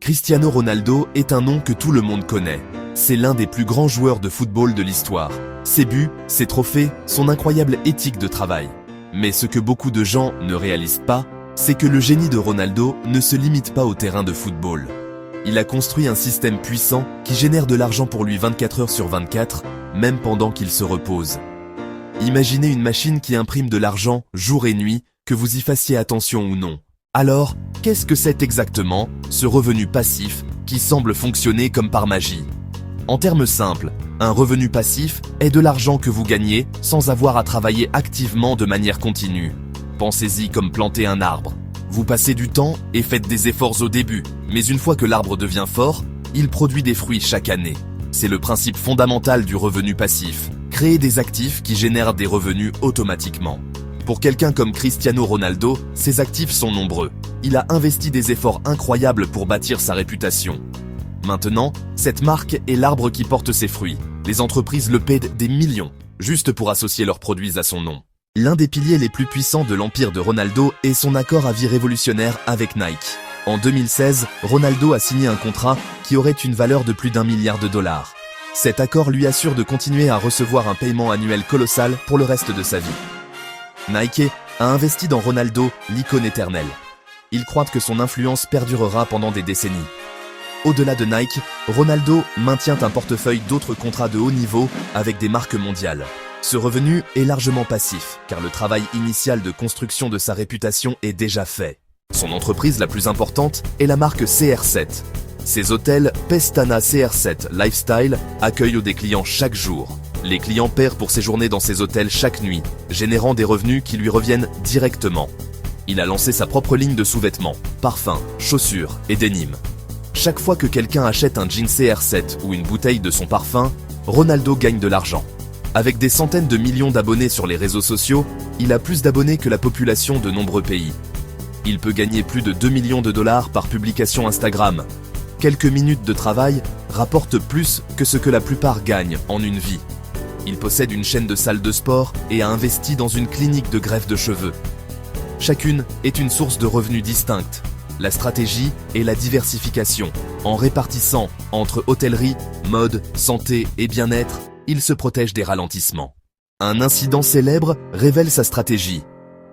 Cristiano Ronaldo est un nom que tout le monde connaît. C'est l'un des plus grands joueurs de football de l'histoire. Ses buts, ses trophées, son incroyable éthique de travail. Mais ce que beaucoup de gens ne réalisent pas, c'est que le génie de Ronaldo ne se limite pas au terrain de football. Il a construit un système puissant qui génère de l'argent pour lui 24 heures sur 24, même pendant qu'il se repose. Imaginez une machine qui imprime de l'argent jour et nuit, que vous y fassiez attention ou non. Alors, qu'est-ce que c'est exactement, ce revenu passif, qui semble fonctionner comme par magie? En termes simples, un revenu passif est de l'argent que vous gagnez sans avoir à travailler activement de manière continue. Pensez-y comme planter un arbre. Vous passez du temps et faites des efforts au début, mais une fois que l'arbre devient fort, il produit des fruits chaque année. C'est le principe fondamental du revenu passif, créer des actifs qui génèrent des revenus automatiquement. Pour quelqu'un comme Cristiano Ronaldo, ses actifs sont nombreux. Il a investi des efforts incroyables pour bâtir sa réputation. Maintenant, cette marque est l'arbre qui porte ses fruits. Les entreprises le paient des millions, juste pour associer leurs produits à son nom. L'un des piliers les plus puissants de l'empire de Ronaldo est son accord à vie révolutionnaire avec Nike. En 2016, Ronaldo a signé un contrat qui aurait une valeur de plus d'1 milliard de dollars. Cet accord lui assure de continuer à recevoir un paiement annuel colossal pour le reste de sa vie. Nike a investi dans Ronaldo, l'icône éternelle. Il croit que son influence perdurera pendant des décennies. Au-delà de Nike, Ronaldo maintient un portefeuille d'autres contrats de haut niveau avec des marques mondiales. Ce revenu est largement passif, car le travail initial de construction de sa réputation est déjà fait. Son entreprise la plus importante est la marque CR7. Ses hôtels Pestana CR7 Lifestyle accueillent des clients chaque jour. Les clients paient pour séjourner dans ses hôtels chaque nuit, générant des revenus qui lui reviennent directement. Il a lancé sa propre ligne de sous-vêtements, parfums, chaussures et denim. Chaque fois que quelqu'un achète un jean CR7 ou une bouteille de son parfum, Ronaldo gagne de l'argent. Avec des centaines de millions d'abonnés sur les réseaux sociaux, il a plus d'abonnés que la population de nombreux pays. Il peut gagner plus de 2 millions de dollars par publication Instagram. Quelques minutes de travail rapportent plus que ce que la plupart gagnent en une vie. Il possède une chaîne de salles de sport et a investi dans une clinique de greffe de cheveux. Chacune est une source de revenus distincte. La stratégie est la diversification. En répartissant entre hôtellerie, mode, santé et bien-être, il se protège des ralentissements. Un incident célèbre révèle sa stratégie.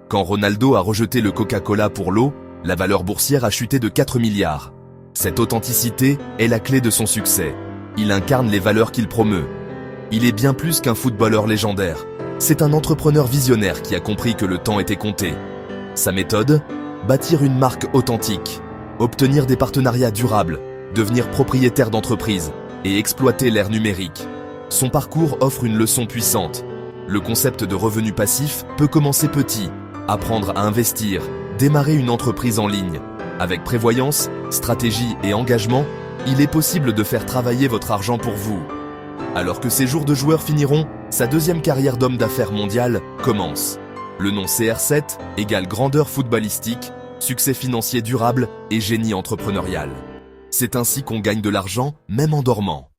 Quand Ronaldo a rejeté le Coca-Cola pour l'eau, la valeur boursière a chuté de 4 milliards. Cette authenticité est la clé de son succès. Il incarne les valeurs qu'il promeut. Il est bien plus qu'un footballeur légendaire. C'est un entrepreneur visionnaire qui a compris que le temps était compté. Sa méthode ? Bâtir une marque authentique, obtenir des partenariats durables, devenir propriétaire d'entreprise et exploiter l'ère numérique. Son parcours offre une leçon puissante. Le concept de revenu passif peut commencer petit, apprendre à investir, démarrer une entreprise en ligne. Avec prévoyance, stratégie et engagement, il est possible de faire travailler votre argent pour vous. Alors que ses jours de joueur finiront, sa deuxième carrière d'homme d'affaires mondial commence. Le nom CR7 égale grandeur footballistique, succès financier durable et génie entrepreneurial. C'est ainsi qu'on gagne de l'argent, même en dormant.